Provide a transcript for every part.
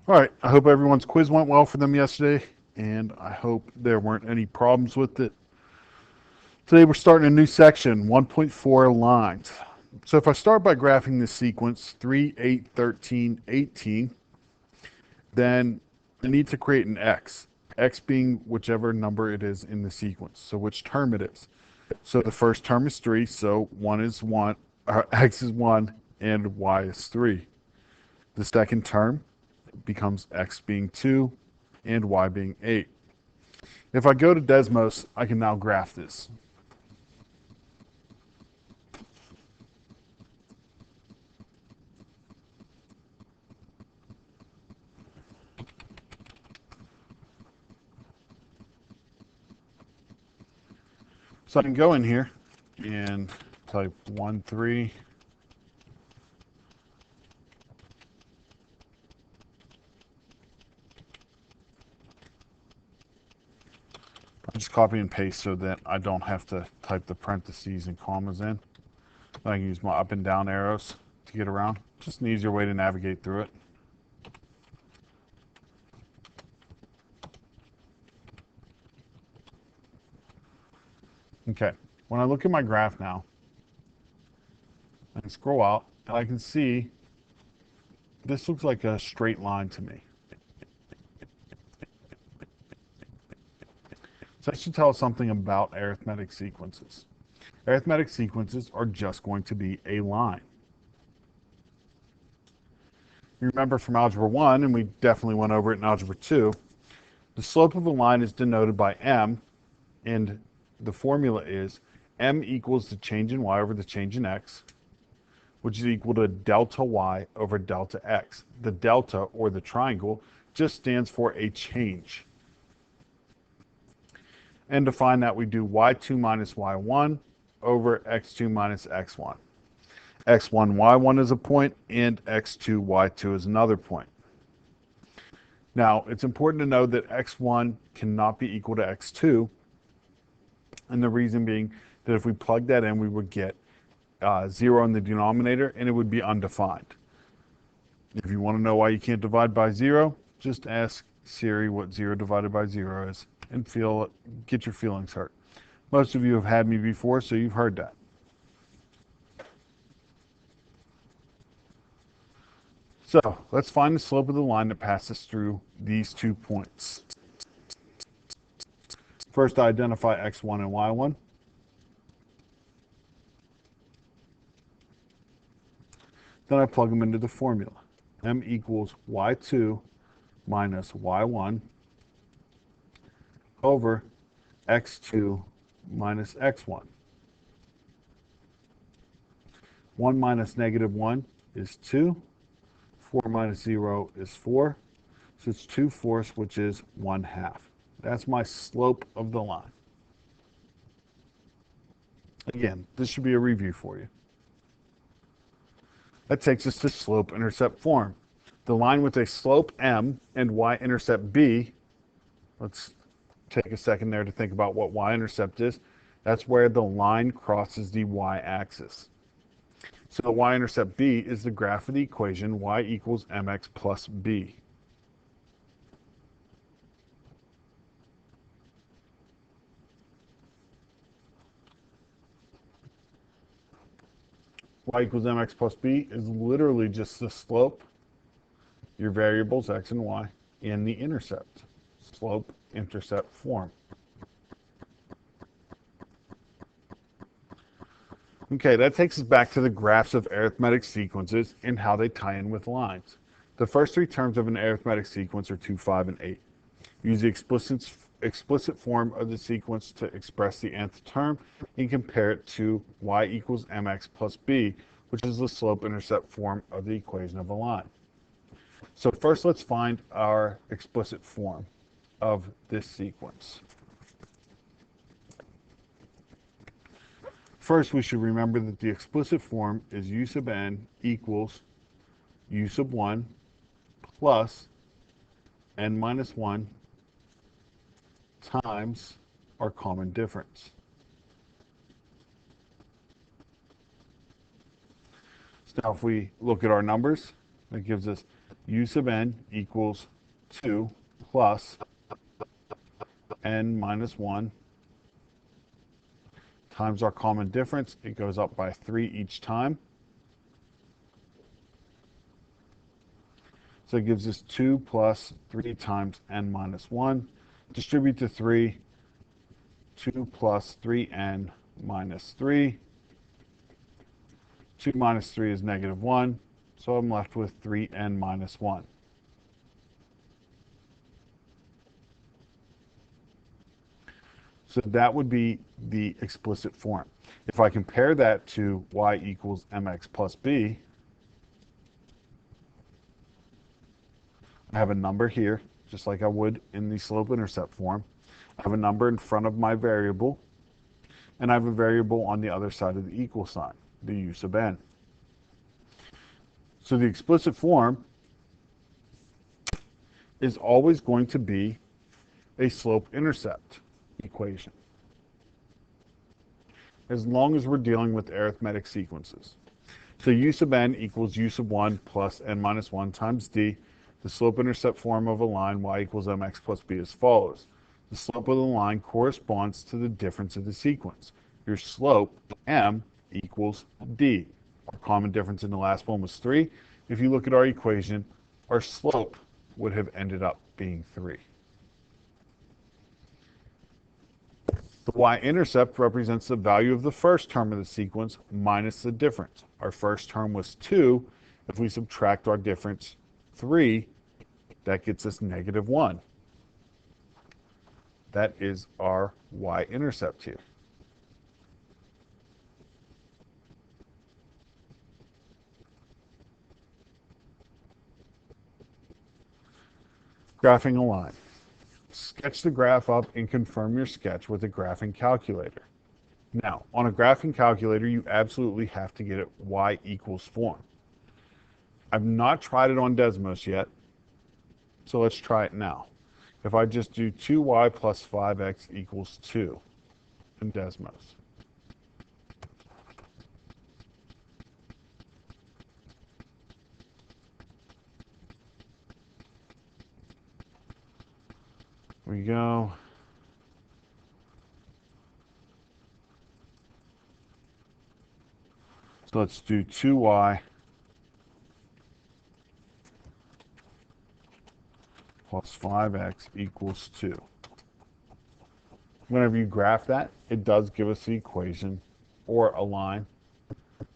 All right, I hope everyone's quiz went well for them yesterday, and I hope there weren't any problems with it. Today we're starting a new section, 1.4 lines. So if I start by graphing this sequence, 3, 8, 13, 18, then I need to create an x being whichever number it is in the sequence, so which term it is. So the first term is 3, so 1 is 1, x is 1, and y is 3. The second term becomes x being 2 and y being 8. If I go to Desmos, I can now graph this. So I can go in here and type 1, 3. I just copy and paste so that I don't have to type the parentheses and commas in. I can use my up and down arrows to get around. Just an easier way to navigate through it. Okay, when I look at my graph now, I can scroll out and I can see this looks like a straight line to me. So that should tell us something about arithmetic sequences. Arithmetic sequences are just going to be a line. You remember from Algebra 1, and we definitely went over it in Algebra 2, the slope of a line is denoted by m, and the formula is m equals the change in y over the change in x, which is equal to delta y over delta x. The delta, or the triangle, just stands for a change. And to find that, we do y2 minus y1 over x2 minus x1. x1, y1 is a point, and x2, y2 is another point. Now, it's important to know that x1 cannot be equal to x2, and the reason being that if we plug that in, we would get 0 in the denominator, and it would be undefined. If you want to know why you can't divide by 0, just ask Siri what 0 divided by 0 is, and get your feelings hurt. Most of you have had me before, so you've heard that. So let's find the slope of the line that passes through these 2 points. First, I identify x1 and y1. Then I plug them into the formula. M equals y2 minus y1 over x2 minus x1. 1 minus negative 1 is 2. 4 minus 0 is 4. So it's 2/4, which is 1/2. That's my slope of the line. Again, this should be a review for you. That takes us to slope-intercept form. The line with a slope m and y-intercept b, let's take a second there to think about what y-intercept is. That's where the line crosses the y-axis. So the y-intercept b is the graph of the equation y equals mx plus b. Y equals mx plus b is literally just the slope, your variables x and y, and the intercept. Slope-intercept form. Okay, that takes us back to the graphs of arithmetic sequences and how they tie in with lines. The first 3 terms of an arithmetic sequence are 2, 5, and 8. Use the explicit form of the sequence to express the nth term and compare it to y equals mx plus b, which is the slope-intercept form of the equation of a line. So first, let's find our explicit form of this sequence. First, we should remember that the explicit form is u sub n equals u sub 1 plus n minus 1 times our common difference. So now if we look at our numbers, that gives us u sub n equals 2 plus n minus 1 times our common difference. It goes up by 3 each time. So it gives us 2 plus 3 times n minus 1. Distribute to 3. 2 plus 3n minus 3. 2 minus 3 is negative 1. So I'm left with 3n minus 1. So that would be the explicit form. If I compare that to y equals mx plus b, I have a number here, just like I would in the slope-intercept form. I have a number in front of my variable, and I have a variable on the other side of the equal sign, the u sub n. So the explicit form is always going to be a slope-intercept equation, as long as we're dealing with arithmetic sequences. So u sub n equals u sub 1 plus n minus 1 times d. The slope-intercept form of a line y equals mx plus b as follows. The slope of the line corresponds to the difference of the sequence. Your slope, m, equals d. Our common difference in the last one was 3. If you look at our equation, our slope would have ended up being 3. The y-intercept represents the value of the first term of the sequence minus the difference. Our first term was 2. If we subtract our difference, 3, that gets us negative 1. That is our y-intercept here. Graphing a line. Sketch the graph up and confirm your sketch with a graphing calculator. Now, on a graphing calculator, you absolutely have to get it y equals form. I've not tried it on Desmos yet, so let's try it now. If I just do 2y plus 5x equals 2 in Desmos. Here we go. So let's do 2y plus 5x equals 2. Whenever you graph that, it does give us the equation or a line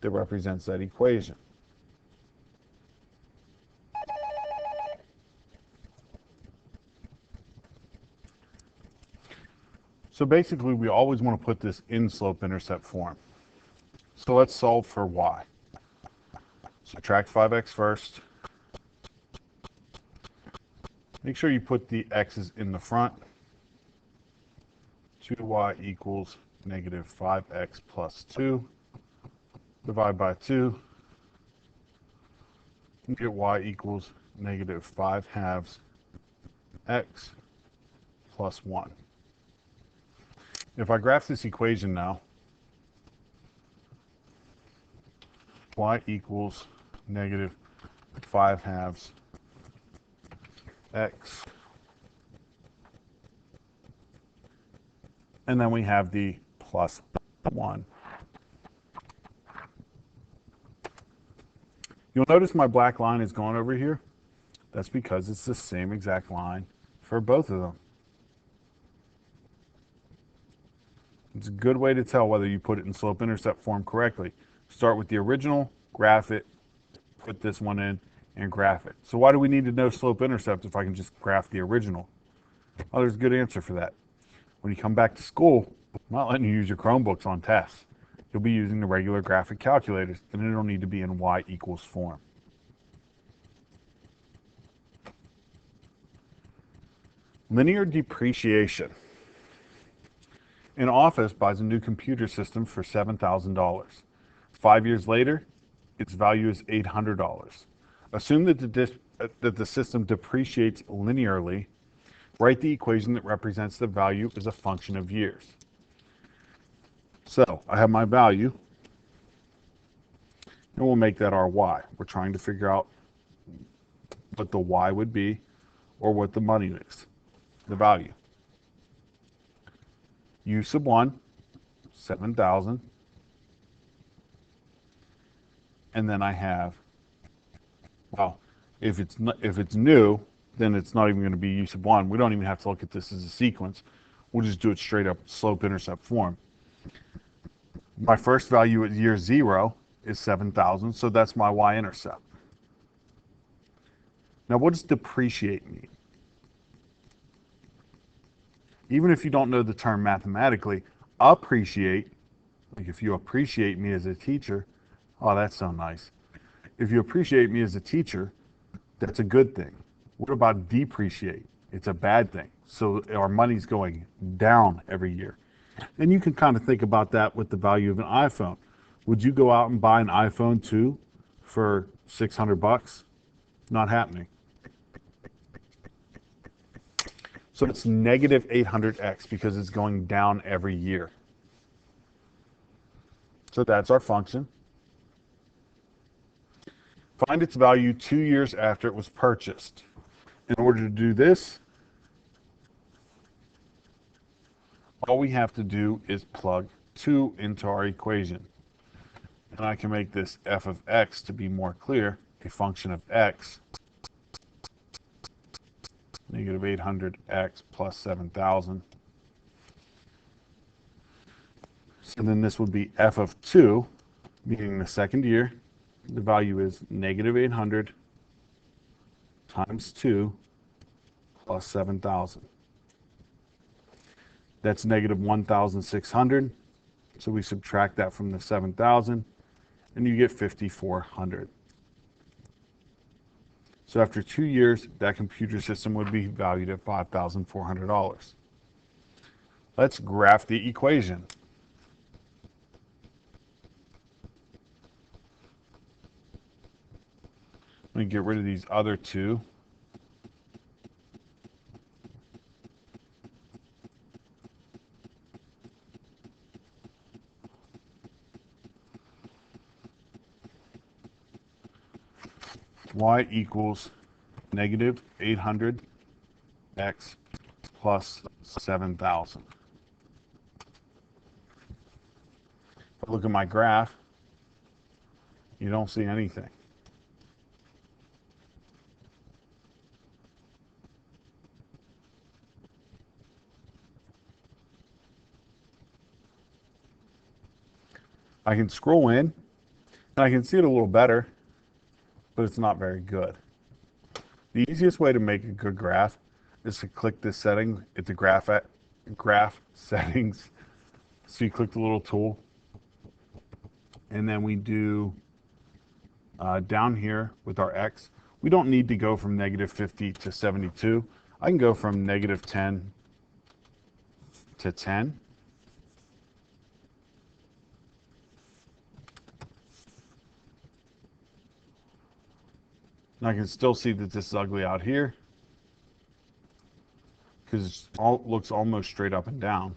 that represents that equation. So basically, we always want to put this in slope-intercept form. So let's solve for y. Subtract 5x first. Make sure you put the x's in the front. 2y equals negative 5x plus 2. Divide by 2. You get y equals negative 5 halves x plus 1. If I graph this equation now, y equals negative 5 halves x, and then we have the plus 1. You'll notice my black line is going over here. That's because it's the same exact line for both of them. It's a good way to tell whether you put it in slope-intercept form correctly. Start with the original, graph it, put this one in, and graph it. So why do we need to know slope-intercept if I can just graph the original? Well, there's a good answer for that. When you come back to school, I'm not letting you use your Chromebooks on tests. You'll be using the regular graphic calculators, and it'll need to be in y equals form. Linear depreciation. An office buys a new computer system for $7,000. 5 years later, its value is $800. Assume that the system depreciates linearly. Write the equation that represents the value as a function of years. So I have my value, and we'll make that our y. We're trying to figure out what the y would be or what the money is, the value. U sub 1, 7,000. And then I have, well, if it's new, then it's not even going to be U sub 1. We don't even have to look at this as a sequence. We'll just do it straight up slope-intercept form. My first value at year 0 is 7,000, so that's my y-intercept. Now, what does depreciate mean? Even if you don't know the term mathematically, appreciate, like if you appreciate me as a teacher, oh, that's so nice. If you appreciate me as a teacher, that's a good thing. What about depreciate? It's a bad thing. So our money's going down every year. And you can kind of think about that with the value of an iPhone. Would you go out and buy an iPhone 2 for $600? Not happening. So it's negative 800x because it's going down every year. So that's our function. Find its value 2 years after it was purchased. In order to do this, all we have to do is plug 2 into our equation. And I can make this f of x to be more clear, a function of x, negative 800x plus 7,000. So then this would be f of 2, meaning the second year, the value is negative 800 times 2 plus 7,000. That's negative 1,600. So we subtract that from the 7,000, and you get 5,400. So after 2 years, that computer system would be valued at $5,400. Let's graph the equation. Let me get rid of these other two. Y equals negative 800x plus 7,000. If I look at my graph, you don't see anything. I can scroll in, and I can see it a little better, but it's not very good. The easiest way to make a good graph is to click this setting at the graph settings. So you click the little tool, and then we do down here with our x. We don't need to go from negative 50 to 72. I can go from negative 10 to 10. And I can still see that this is ugly out here because it looks almost straight up and down.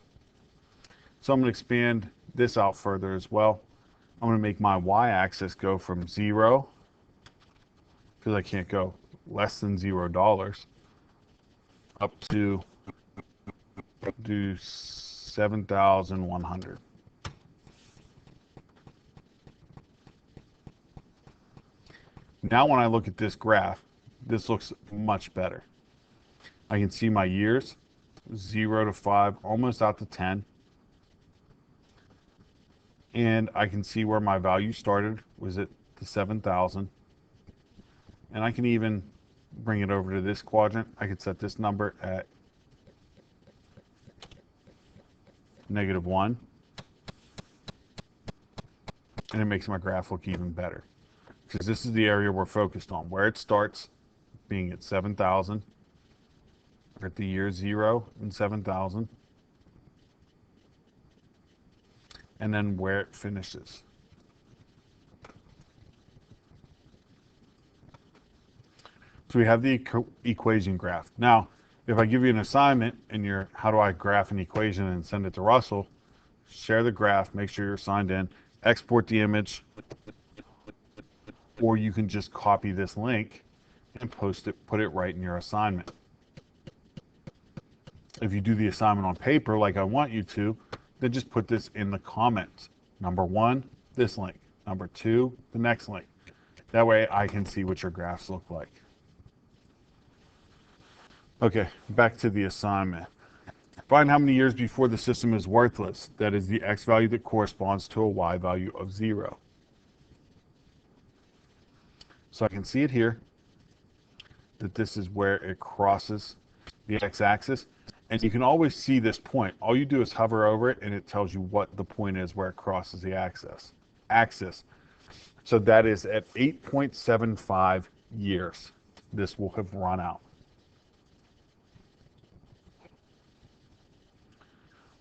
So I'm going to expand this out further as well. I'm going to make my y-axis go from 0, because I can't go less than $0, up to do 7,100. Now when I look at this graph, this looks much better. I can see my years, 0 to 5, almost out to 10. And I can see where my value started, was at the 7,000. And I can even bring it over to this quadrant. I could set this number at negative 1. And it makes my graph look even better, because this is the area we're focused on, where it starts being at 7,000, at the year 0 and 7,000, and then where it finishes. So we have the equation graph. Now, if I give you an assignment and you're, how do I graph an equation and send it to Russell, share the graph, make sure you're signed in, export the image, or you can just copy this link and put it right in your assignment. If you do the assignment on paper like I want you to, then just put this in the comments. Number 1, this link. Number 2, the next link. That way I can see what your graphs look like. Okay, back to the assignment. Find how many years before the system is worthless. That is the x value that corresponds to a y value of 0. So I can see it here, that this is where it crosses the x-axis. And you can always see this point. All you do is hover over it, and it tells you what the point is where it crosses the axis. So that is at 8.75 years. This will have run out.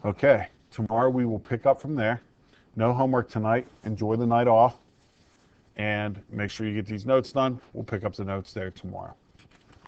Okay, tomorrow we will pick up from there. No homework tonight. Enjoy the night off. And make sure you get these notes done. We'll pick up the notes there tomorrow.